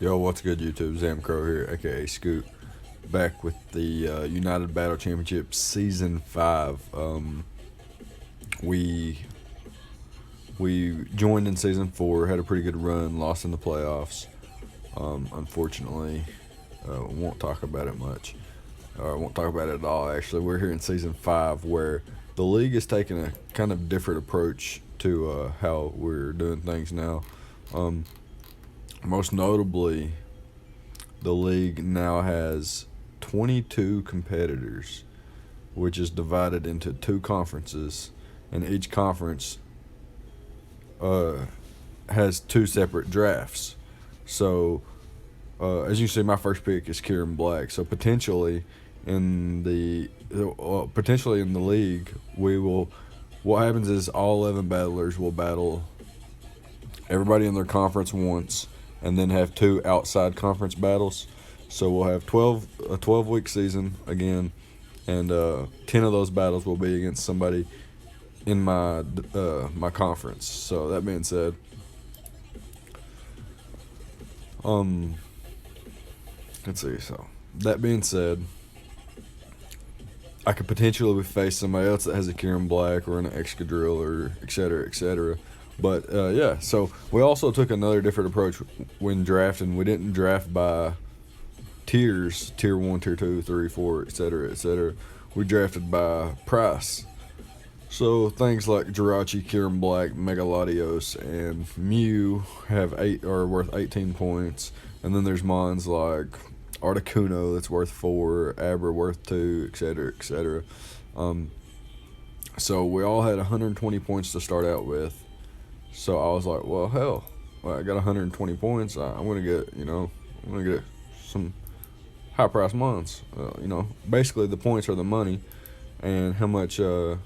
Yo, what's good, YouTube? Zam Crow here, aka Scoot, back with the United Battle Championship Season 5. We we joined in Season 4, had a pretty good run, lost in the playoffs. Unfortunately, won't talk about it much. Won't talk about it at all, actually. We're here in Season 5, where the league is taking a kind of different approach to how we're doing things now. Most notably, the league now has 22 competitors, which is divided into two conferences, and each conference has two separate drafts. So, as you see, my first pick is Kieran Black. So in the potentially in the league, we will. What happens is all 11 battlers will battle everybody in their conference once, and then have two outside conference battles. So we'll have a 12-week season again, and 10 of those battles will be against somebody in my conference. So that being said, let's see. So that being said, I could potentially face somebody else that has a Kieran Black or an Excadrill or et cetera, et cetera. But yeah, so we also took another different approach when drafting. We didn't draft by tiers, tier 1, tier 2, 3, 4, et cetera, et cetera. We drafted by price. So things like Jirachi, Kieran Black, Megalodios, and Mew are worth 18 points. And then there's mons like Articuno that's worth 4, Aber worth 2, et cetera, et cetera. So we all had 120 points to start out with. So I was like, well, hell, I got 120 points. I'm gonna get some high price mons. Basically the points are the money, and how much their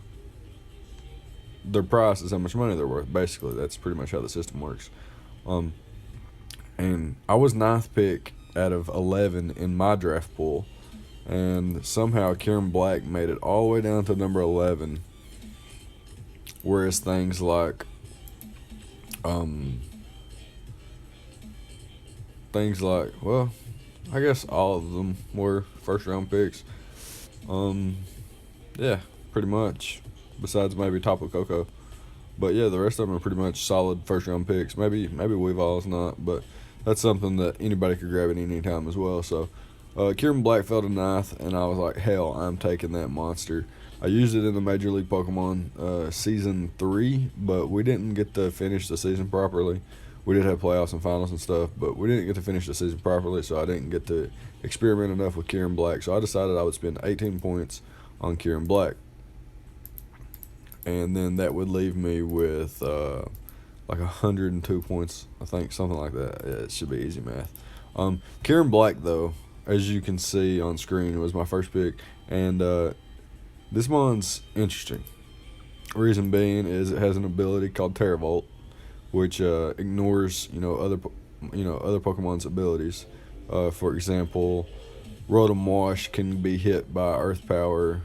price is how much money they're worth. Basically, that's pretty much how the system works. And I was ninth pick out of 11 in my draft pool, and somehow Kieran Black made it all the way down to number 11. Whereas things like well, I guess all of them were first round picks. Yeah, pretty much. Besides maybe Tapu Koko. But yeah, the rest of them are pretty much solid first round picks. Maybe Weavol's not, but that's something that anybody could grab at any time as well. So Kieran Black fell to ninth, and I was like, hell, I'm taking that monster. I used it in the Major League Pokemon Season 3, but we didn't get to finish the season properly. We did have playoffs and finals and stuff, but we didn't get to finish the season properly, so I didn't get to experiment enough with Kieran Black. So I decided I would spend 18 points on Kieran Black. And then that would leave me with like 102 points, I think, something like that. Yeah, it should be easy math. Kieran Black, though, as you can see on screen, was my first pick, and this one's interesting. Reason being is it has an ability called Terravolt, which ignores other Pokemon's abilities. For example, Rotom Wash can be hit by Earth Power.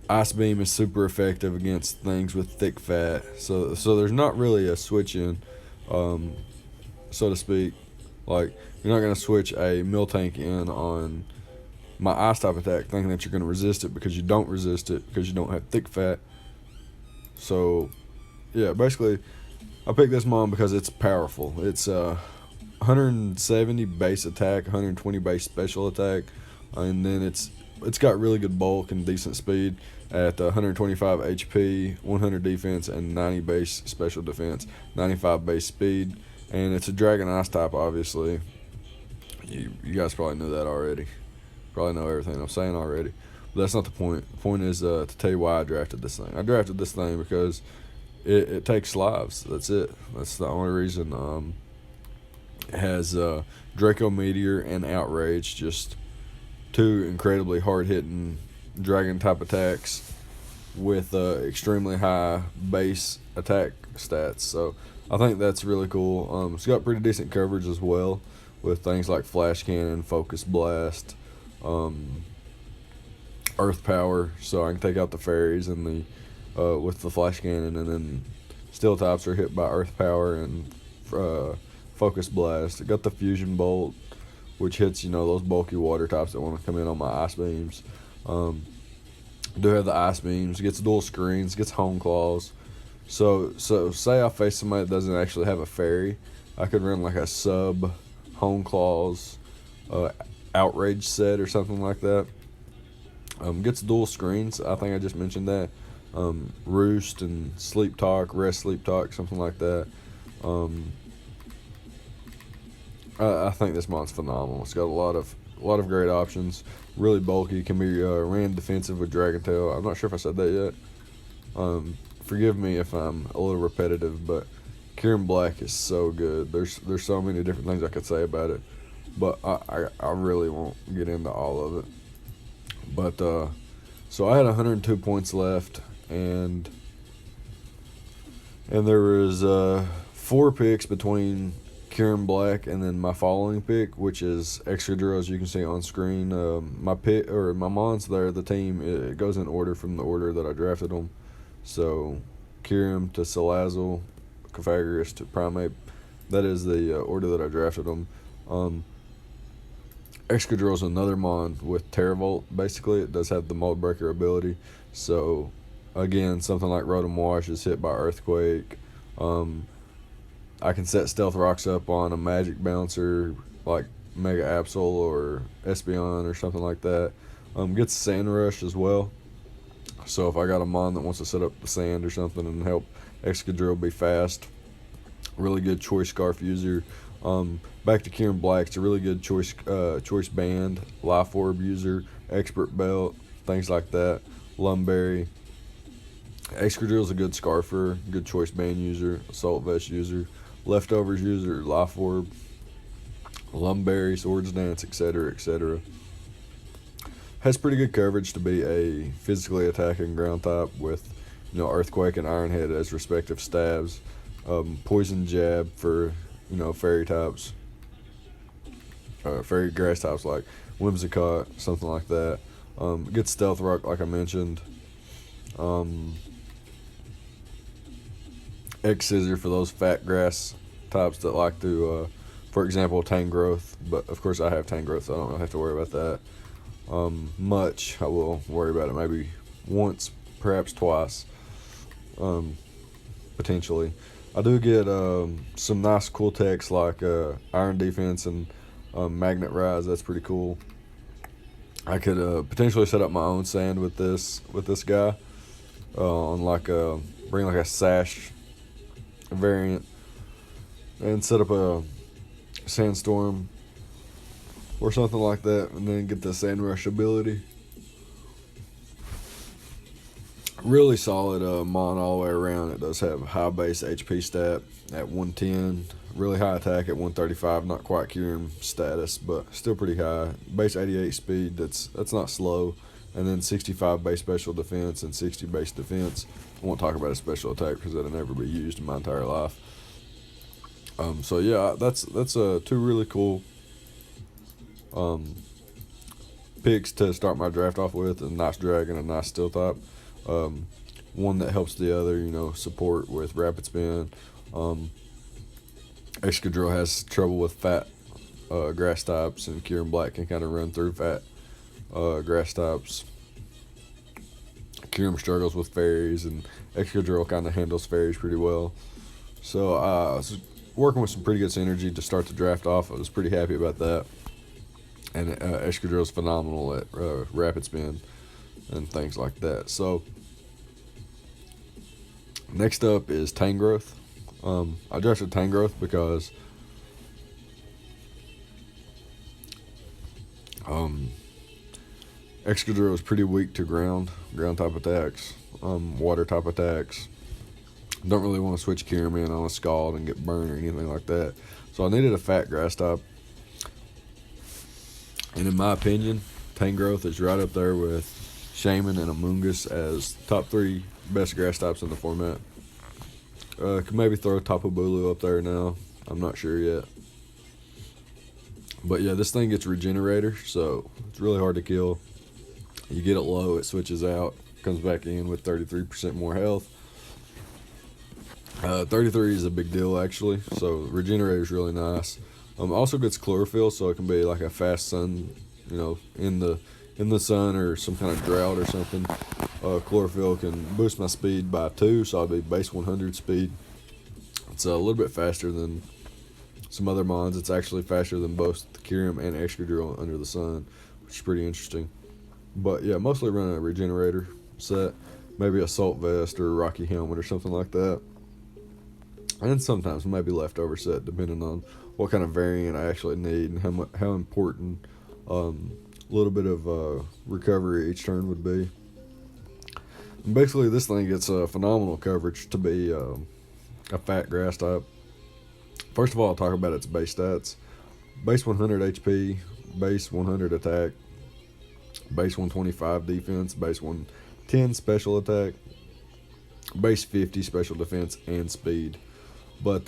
Ice Beam is super effective against things with thick fat. So there's not really a switch in, so to speak. Like, you're not gonna switch a Miltank in on my Ice type attack thinking that you're gonna resist it, because you don't resist it because you don't have thick fat. So yeah, basically I picked this mon because it's powerful. It's 170 base attack, 120 base special attack, and then it's got really good bulk and decent speed at 125 HP, 100 defense, and 90 base special defense, 95 base speed, and it's a Dragon Ice type. Obviously, you guys probably knew that already. Probably know everything I'm saying already. But that's not the point. The point is to tell you why I drafted this thing. I drafted this thing because it takes lives. That's it. That's the only reason. It has Draco Meteor and Outrage, just two incredibly hard-hitting dragon-type attacks with extremely high base attack stats. So I think that's really cool. It's got pretty decent coverage as well, with things like Flash Cannon, Focus Blast, Earth Power, so I can take out the fairies and with the Flash Cannon, and then Steel types are hit by Earth Power and Focus Blast. I got the Fusion Bolt, which hits, those bulky water types that want to come in on my Ice Beams. Do have the Ice Beams, gets dual screens, gets Home Claws. So say I face somebody that doesn't actually have a fairy, I could run like a sub Home Claws Outrage set or something like that. Gets dual screens. I think I just mentioned that. Roost and Sleep Talk, Rest Sleep Talk, something like that. I think this mod's phenomenal. It's got a lot of great options. Really bulky. Can be ran defensive with Dragon Tail. I'm not sure if I said that yet. Forgive me if I'm a little repetitive, but Kieran Black is so good. There's so many different things I could say about it, but I really won't get into all of it. But so I had 102 points left, and there was 4 picks between Kieran Black and then my following pick, which is Excadrill, as you can see on screen. My pick, or my mons there, the team, it goes in order from the order that I drafted them. So Kyurem to Salazzle, Cofagrigus to Primeape. That is the order that I drafted them. Excadrill is another mon with Terravolt. Basically, it does have the Mold Breaker ability. So again, something like Rotom Wash is hit by Earthquake. I can set Stealth Rocks up on a Magic Bouncer like Mega Absol or Espeon or something like that. Gets Sand Rush as well. So if I got a mon that wants to set up the sand or something and help Excadrill be fast, really good Choice Scarf user. Back to Kieran Black, it's a really good choice band, Life Orb user, Expert Belt, things like that. Lumberry. Excadrill is a good Scarfer, good choice band user, Assault Vest user, Leftovers user, Life Orb, Lumberry, Swords Dance, etc., etc. Has pretty good coverage to be a physically attacking ground type with, Earthquake and Iron Head as respective stabs. Poison Jab for, fairy types. Fairy grass types like Whimsicott, something like that. Gets Stealth Rock, like I mentioned. X-Scissor for those fat grass types that like to, for example, Tangrowth. But, of course, I have Tangrowth, so I don't really have to worry about that. Much. I will worry about it maybe once, perhaps twice, potentially. I do get some nice cool techs like Iron Defense and Magnet Rise. That's pretty cool. I could potentially set up my own sand with this guy on like bring like a Sash variant and set up a Sandstorm or something like that, and then get the Sand Rush ability. Really solid mon all the way around. It does have high base HP stat at 110, really high attack at 135. Not quite Kyurem status, but still pretty high. Base 88 speed. That's not slow. And then 65 base special defense and 60 base defense. I won't talk about a special attack because that'll never be used in my entire life. So yeah, that's 2 really cool picks to start my draft off with. A nice Dragon, a nice Steel type. One that helps the other, support with Rapid Spin. Excadrill has trouble with fat grass types, and Kieran Black can kind of run through fat grass types. Kyurem struggles with fairies, and Excadrill kind of handles fairies pretty well. So I was working with some pretty good synergy to start the draft off. I was pretty happy about that. And Excadrill is phenomenal at Rapid Spin and things like that. So next up is Tangrowth. I drafted Tangrowth because Excadrill is pretty weak to ground type attacks, water type attacks. Don't really want to switch Kyurem in on a Scald and get burned or anything like that. So I needed a fat grass type. And in my opinion, Tangrowth is right up there with Shaman and Amoonguss as top 3 best grass types in the format. Could maybe throw Tapu Bulu up there now. I'm not sure yet. But yeah, this thing gets Regenerator, so it's really hard to kill. You get it low, it switches out, comes back in with 33% more health. 33 is a big deal actually. So regenerator is really nice. Also gets chlorophyll, so it can be like a fast sun, in the sun or some kind of drought or something. Chlorophyll can boost my speed by 2, so I'll be base 100 speed. It's a little bit faster than some other mons. It's actually faster than both the Kyrium and Excadrill under the sun, which is pretty interesting. But yeah, mostly run a regenerator set, maybe a salt vest or a rocky helmet or something like that. And sometimes maybe leftover set, depending on what kind of variant I actually need and how important a little bit of recovery each turn would be. And basically, this thing gets phenomenal coverage to be a fat grass type. First of all, I'll talk about its base stats. Base 100 HP, base 100 attack, base 125 defense, base 110 special attack, base 50 special defense, and speed. But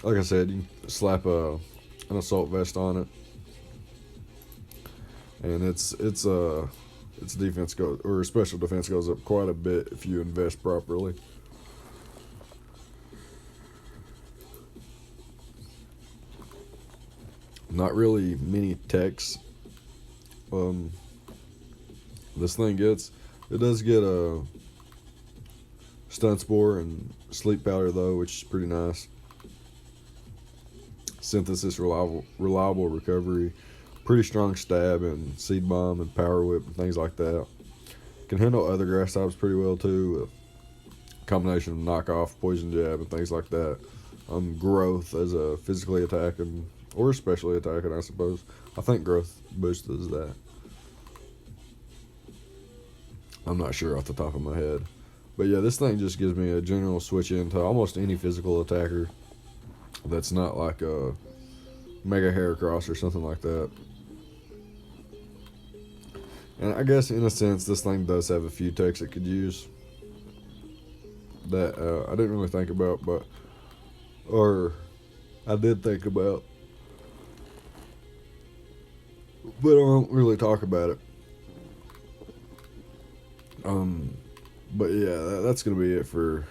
like I said, you can slap an assault vest on it, and its defense goes, or special defense goes up quite a bit if you invest properly. Not really many techs this thing gets. It does get a stun spore and sleep powder though, which is pretty nice. Synthesis, reliable recovery, pretty strong stab and seed bomb and power whip and things like that. Can handle other grass types pretty well too, with a combination of knockoff, poison jab, and things like that. Growth as a physically attacking or specially attacking, I suppose. I think growth boosts that. I'm not sure off the top of my head. But yeah, this thing just gives me a general switch into almost any physical attacker that's not like a Mega Heracross or something like that. And I guess in a sense, this thing does have a few techs it could use that I didn't really think about, or I did think about, but I don't really talk about it. But yeah, that's gonna be it for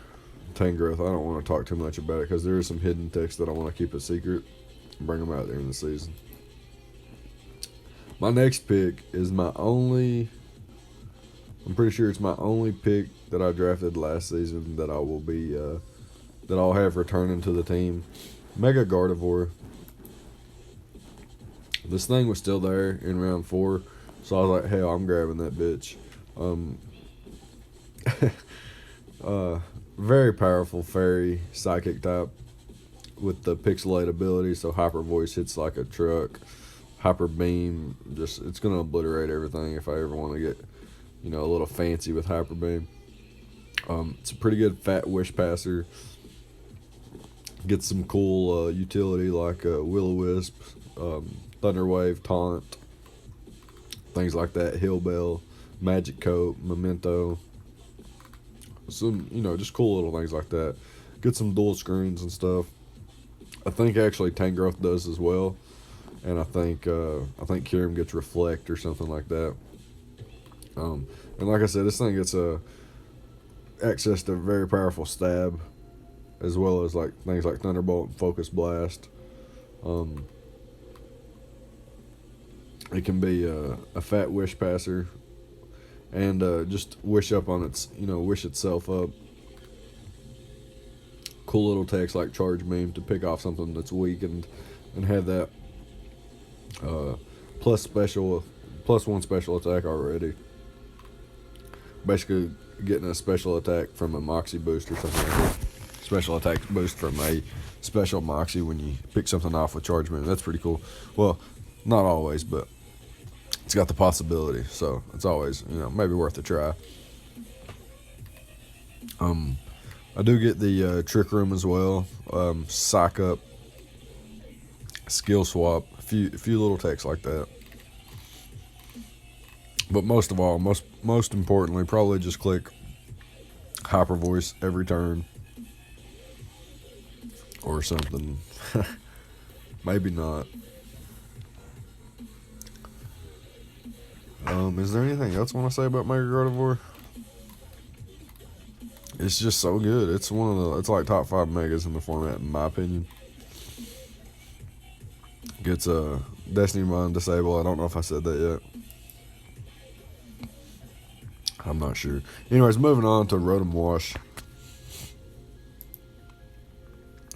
Tangrowth. I don't want to talk too much about it because there are some hidden techs that I want to keep a secret and bring them out there in the season. My next pick is I'm pretty sure it's my only pick that I drafted last season that I'll have returning to the team. Mega Gardevoir. This thing was still there in round 4, so I was like, hell, I'm grabbing that bitch. Very powerful fairy psychic type with the pixelate ability, so Hyper Voice hits like a truck. Hyper Beam, it's gonna obliterate everything if I ever want to get, a little fancy with Hyper Beam. It's a pretty good fat wish passer. Gets some cool utility like Will-O-Wisp, Thunder Wave, Taunt, things like that. Hill Bell, Magic Coat, Memento. Some, just cool little things like that. Get some dual screens and stuff. I think actually Tangrowth does as well, and I think Kyurem gets Reflect or something like that. And like I said, this thing gets access to very powerful stab, as well as like things like Thunderbolt and Focus Blast. It can be a fat wish passer, and just wish up on its, wish itself up. Cool little text like Charge Beam to pick off something that's weakened, and have that plus 1 special attack already. Basically getting a special attack from a Moxie boost or something like that. Special attack boost from a special Moxie when you pick something off with Charge Beam. That's pretty cool. Well, not always, but it's got the possibility, so it's always, maybe worth a try. I do get the Trick Room as well, Psych Up, Skill Swap, a few little techs like that. But most of all, most importantly, probably just click Hyper Voice every turn or something. Maybe not. Is there anything else I want to say about Mega Gardevoir? It's just so good. It's one of the. It's like top 5 megas in the format, in my opinion. Gets a Destiny Mod disable. I don't know if I said that yet. I'm not sure. Anyways, moving on to Rotom Wash.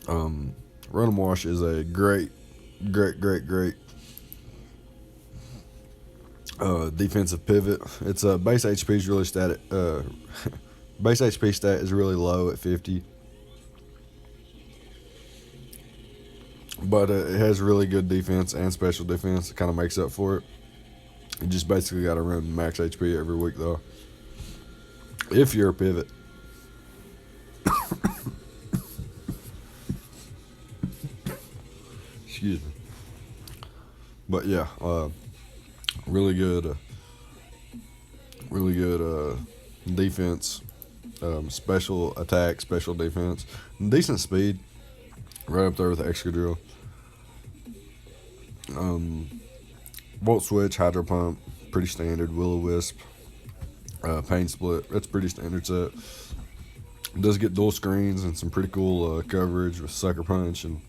Rotom Wash is a great defensive pivot. Its base HP is really static. Base HP stat is really low at 50, but it has really good defense and special defense. It kind of makes up for it. You just basically got to run max HP every week, though, if you're a pivot. Excuse me. But yeah, really good defense, special attack, special defense, decent speed, right up there with the Excadrill. Volt Switch, Hydro Pump, pretty standard. Will-O-Wisp, Pain Split, that's pretty standard set. It does get dual screens and some pretty cool coverage with Sucker Punch and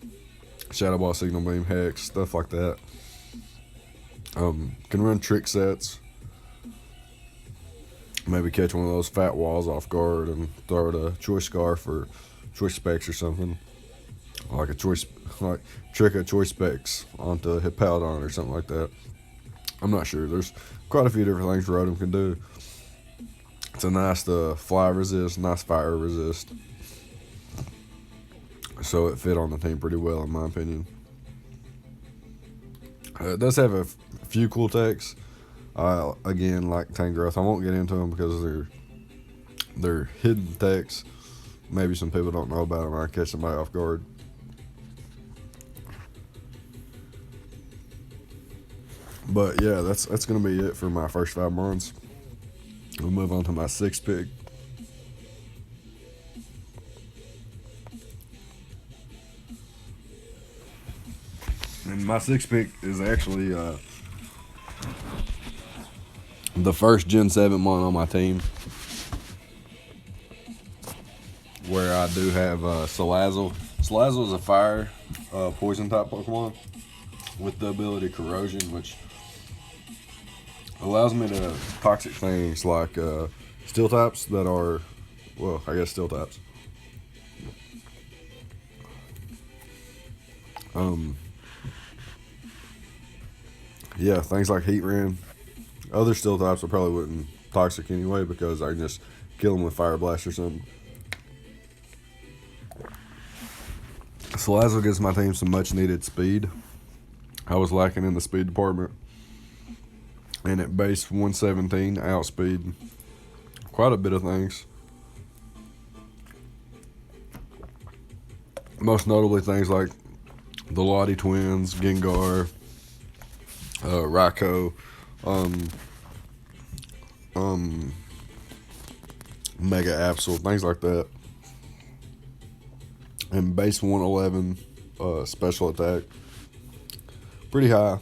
Shadow Ball, Signal Beam, Hex, stuff like that. Can run trick sets. Maybe catch one of those fat walls off guard and throw it a Choice Scarf or Choice Specs or something. Like trick a Choice Specs onto a Hippowdon or something like that. I'm not sure. There's quite a few different things Rotom can do. It's a nice fly resist, nice fire resist. So it fit on the team pretty well, in my opinion. It does have a few cool techs. Again, like Tangrowth, I won't get into them because they're hidden techs. Maybe some people don't know about them. I catch somebody off guard. But yeah, that's gonna be it for my first 5 months. We'll move on to my 6th pick. And my 6th pick is actually the first Gen 7 mon on my team, where I do have Salazzle. Salazzle is a fire poison type Pokemon with the ability Corrosion, which allows me to toxic things like steel types that are, well, I guess steel types. Yeah, things like Heatran. Other steel types I probably wouldn't toxic anyway because I can just kill them with Fire Blast or something. Salazzle gives my team some much needed speed. I was lacking in the speed department. And at base 117, outspeed quite a bit of things. Most notably things like the Lottie twins, Gengar, Raikou, Mega Absol, things like that. And base 111, special attack, pretty high.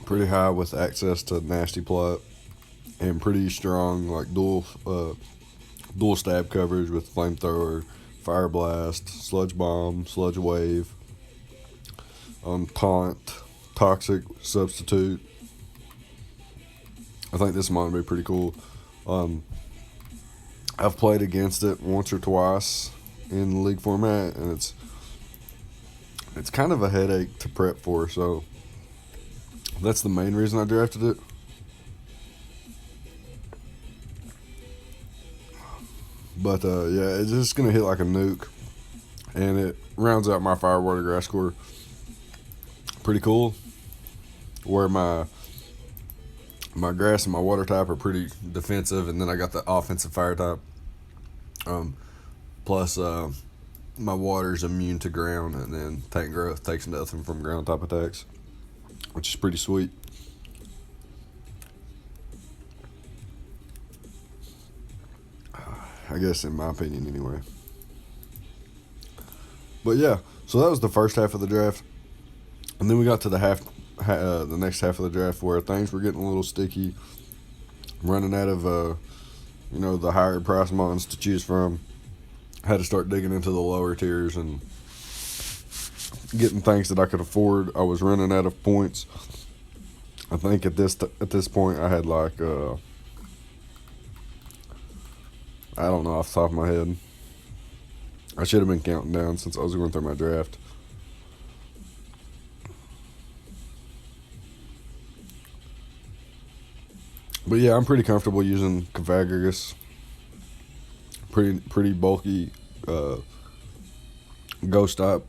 Pretty high with access to Nasty Plot, and pretty strong like dual stab coverage with Flamethrower, Fire Blast, Sludge Bomb, Sludge Wave, Taunt, Toxic Substitute. I think this might be pretty cool. I've played against it once or twice in the league format, and it's kind of a headache to prep for, so that's the main reason I drafted it. But yeah, it's just gonna hit like a nuke, and it rounds out my Fire, Water, Grass core. Pretty cool. Where my grass and my water type are pretty defensive, and then I got the offensive fire type. Plus, my water's immune to ground, and then Tank Growth takes nothing from ground type attacks, which is pretty sweet. I guess in my opinion anyway. But yeah, so that was the first half of the draft. And then we got to the next half of the draft where things were getting a little sticky. running out of the higher price mons to choose from. I had to start digging into the lower tiers and getting things that I could afford. I was running out of points. I think at this point I had like I don't know off the top of my head. I should have been counting down since I was going through my draft. But yeah, I'm pretty comfortable using Pythagoras. Pretty bulky ghost type.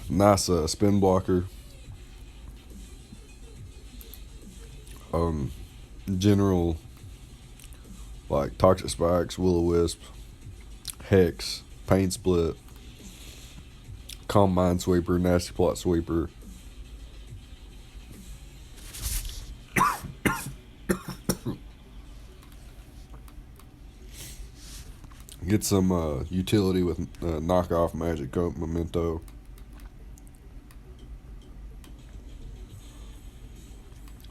Nice spin blocker. General like toxic spikes, will-o-wisp, hex, pain split, calm minesweeper, nasty plot sweeper. Get some utility with knockoff magic coat memento.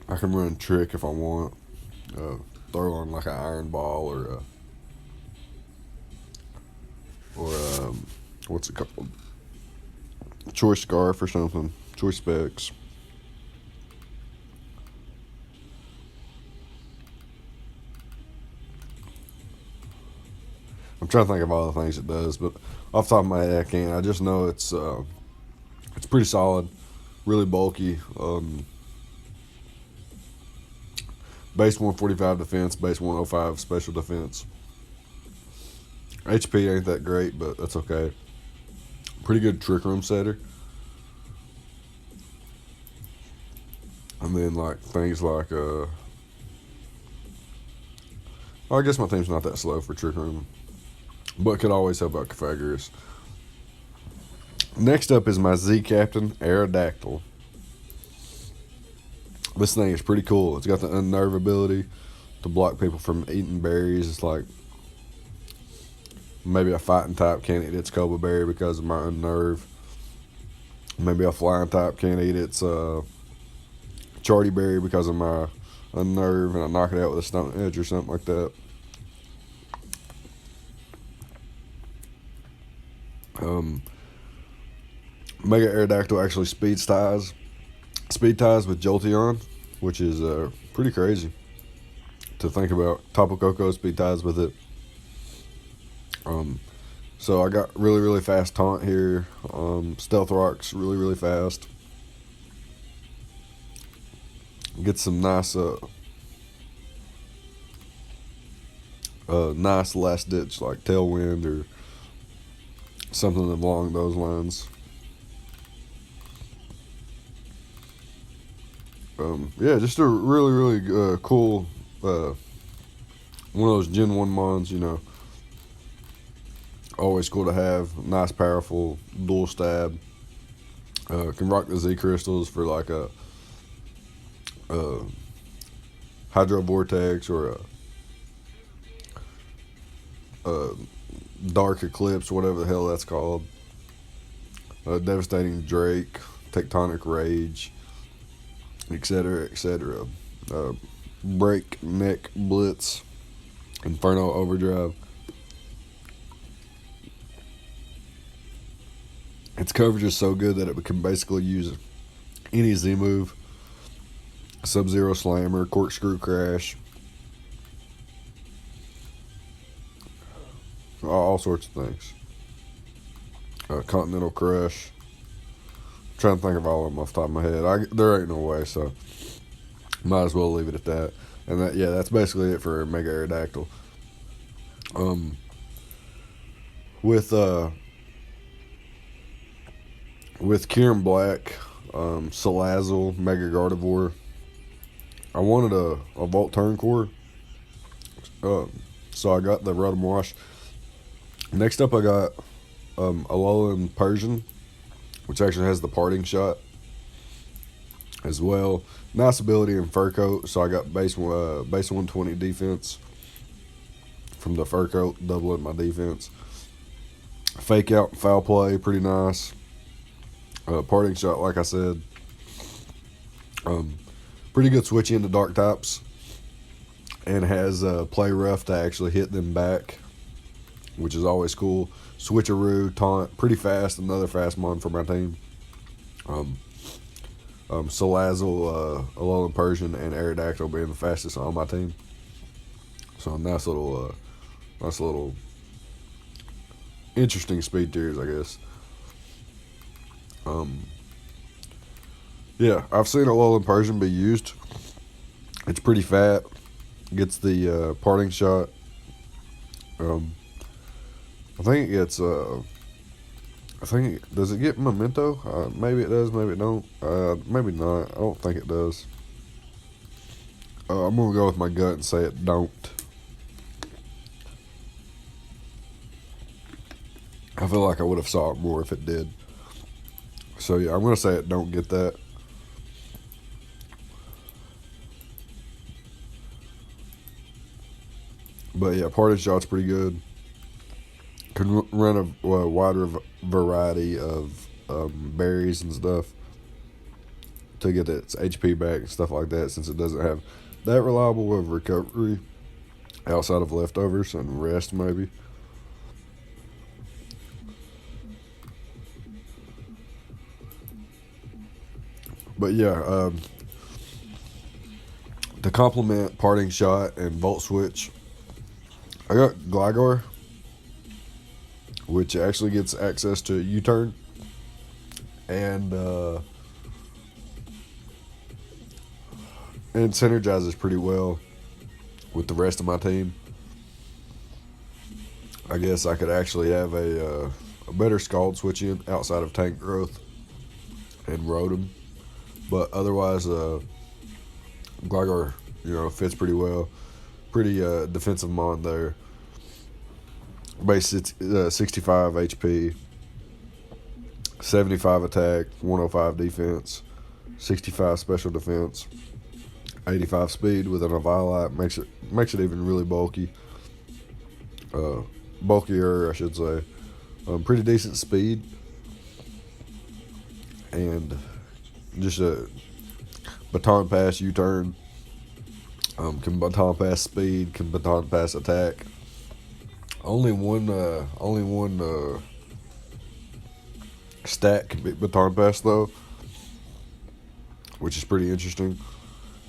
I can run trick if I want. Throw on like an iron ball or what's it called? Choice scarf or something. Choice specs. I'm trying to think of all the things it does, but off the top of my head I can't. I just know it's pretty solid, really bulky. Base 145 defense, base 105 special defense. HP ain't that great, but that's okay. Pretty good trick room setter. And then like things like well, I guess my team's not that slow for trick room, but could always help out Pythagoras. Next up is my Z Captain Aerodactyl. This thing is pretty cool. It's got the unnerve ability to block people from eating berries. It's like maybe a fighting type can't eat its cobra berry because of my unnerve. Maybe a flying type can't eat its charty berry because of my unnerve, and I knock it out with a stone edge or something like that. Mega Aerodactyl actually speed ties with Jolteon, which is pretty crazy to think about. Tapu Koko speed ties with it. So I got really fast taunt here. Stealth Rock's really fast. Get some nice nice last ditch like Tailwind or something along those lines. Yeah, just a really cool one of those Gen 1 mons, always cool to have. Nice, powerful, dual stab. Can rock the Z crystals for like a Hydro Vortex or a Dark Eclipse, whatever the hell that's called. Devastating Drake, Tectonic Rage, etc. Breakneck Blitz, Inferno Overdrive. Its coverage is so good that it can basically use any Z move. Sub-Zero Slammer, Corkscrew Crash, all sorts of things. Continental Crush. I'm trying to think of all of them off the top of my head. There ain't no way, so might as well leave it at that. And that's basically it for Mega Aerodactyl. With Kieran Black, Salazzle, Mega Gardevoir, I wanted a Volt Turn Core, so I got the Rotom Wash. Next up I got Alolan Persian, which actually has the Parting Shot as well. Nice ability in Fur Coat, so I got base 120 defense from the Fur Coat, doubling my defense. Fake Out and Foul Play, pretty nice. Parting Shot, like I said. Um, Pretty good switching into dark types, and has play rough to actually hit them back, which is always cool. Switcheroo, taunt, pretty fast. Another fast mon for my team. Um, Salazzle, Alolan Persian, and Aerodactyl being the fastest on my team. So nice little interesting speed tiers, I guess. Um, yeah, I've seen Alolan Persian be used. It's pretty fat. Gets the parting shot. Um, I think it gets. Does it get memento? Maybe it does. Maybe it don't. Maybe not. I don't think it does. I'm gonna go with my gut and say it don't. I feel like I would have saw it more if it did. So yeah, I'm gonna say it don't get that. But yeah, parting shot's pretty good. Can run a wider variety of berries and stuff to get its HP back and stuff like that, since it doesn't have that reliable of recovery outside of leftovers and rest maybe. But yeah, to complement parting shot and volt switch, I got Gligar, which actually gets access to U-turn, and synergizes pretty well with the rest of my team. I guess I could actually have a better Scald switch in outside of tank growth and Rotom, but otherwise, Gligar, fits pretty well. Pretty defensive mon there. Base 65 HP, 75 attack, 105 defense, 65 special defense, 85 speed with an Eviolite. Makes it even really bulky. Bulkier, I should say. Pretty decent speed, and just a baton pass U-turn. Can baton pass speed, can baton pass attack. Only one stat can be baton pass though, which is pretty interesting.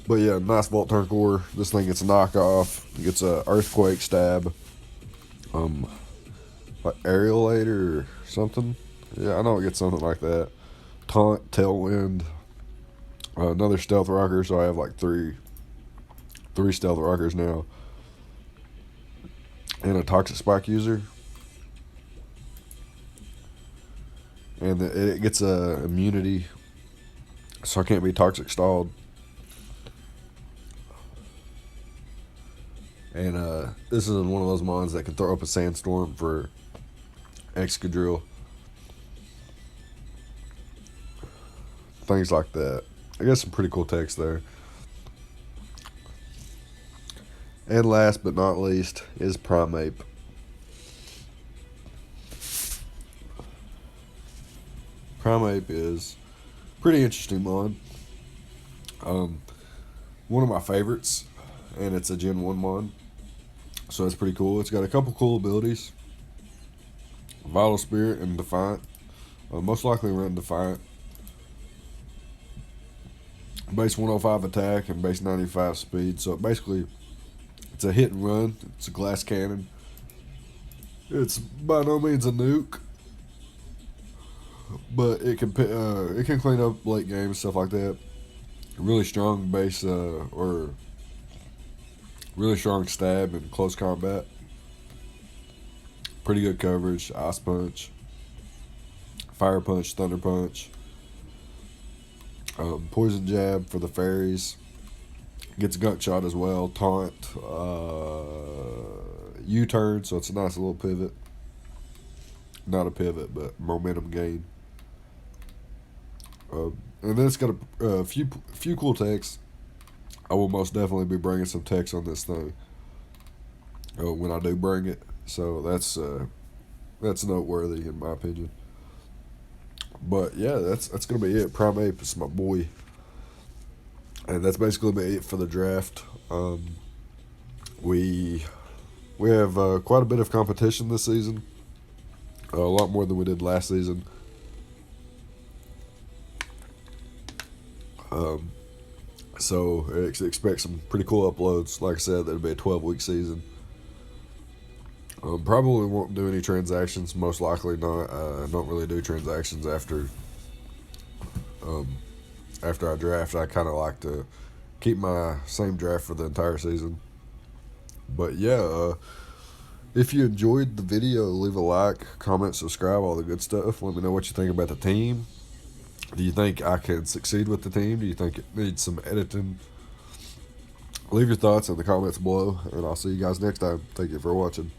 But yeah, nice Volt Turn Core. This thing gets a knockoff. It gets a Earthquake Stab. Like Aerialator or something. Yeah, I know it gets something like that. Taunt, Tailwind, another Stealth Rocker. So I have like three Stealth Rockers now, and a Toxic Spike user. And it gets a immunity, so I can't be Toxic Stalled. And this is one of those mons that can throw up a Sandstorm for Excadrill. Things like that. I guess some pretty cool text there. And last but not least is Primeape. Primeape is pretty interesting mon. One of my favorites, and it's a Gen 1 mon. So it's pretty cool. It's got a couple cool abilities. Vital Spirit and Defiant. Most likely run Defiant. Base 105 attack and base 95 speed. So basically, it's a hit and run. It's a glass cannon. It's by no means a nuke, but it can clean up late game and stuff like that. Really strong base or really strong stab in close combat. Pretty good coverage. Ice Punch, Fire Punch, Thunder Punch, Poison Jab for the fairies. Gets Gunk Shot as well. Taunt, U-turn, so it's a nice little pivot. Not a pivot, but momentum gain. And then it's got a few cool texts. I will most definitely be bringing some text on this thing when I do bring it. So that's noteworthy in my opinion. But yeah, that's gonna be it. Primeape is my boy. And that's basically it for the draft. We we have quite a bit of competition this season, a lot more than we did last season. Um, so expect some pretty cool uploads. Like I said, that'll be a 12-week season. Probably won't do any transactions. Most likely not. I don't really do transactions um, after I draft. I kind of like to keep my same draft for the entire season. But yeah, if you enjoyed the video, leave a like, comment, subscribe, all the good stuff. Let me know what you think about the team. Do you think I can succeed with the team? Do you think it needs some editing? Leave your thoughts in the comments below, and I'll see you guys next time. Thank you for watching.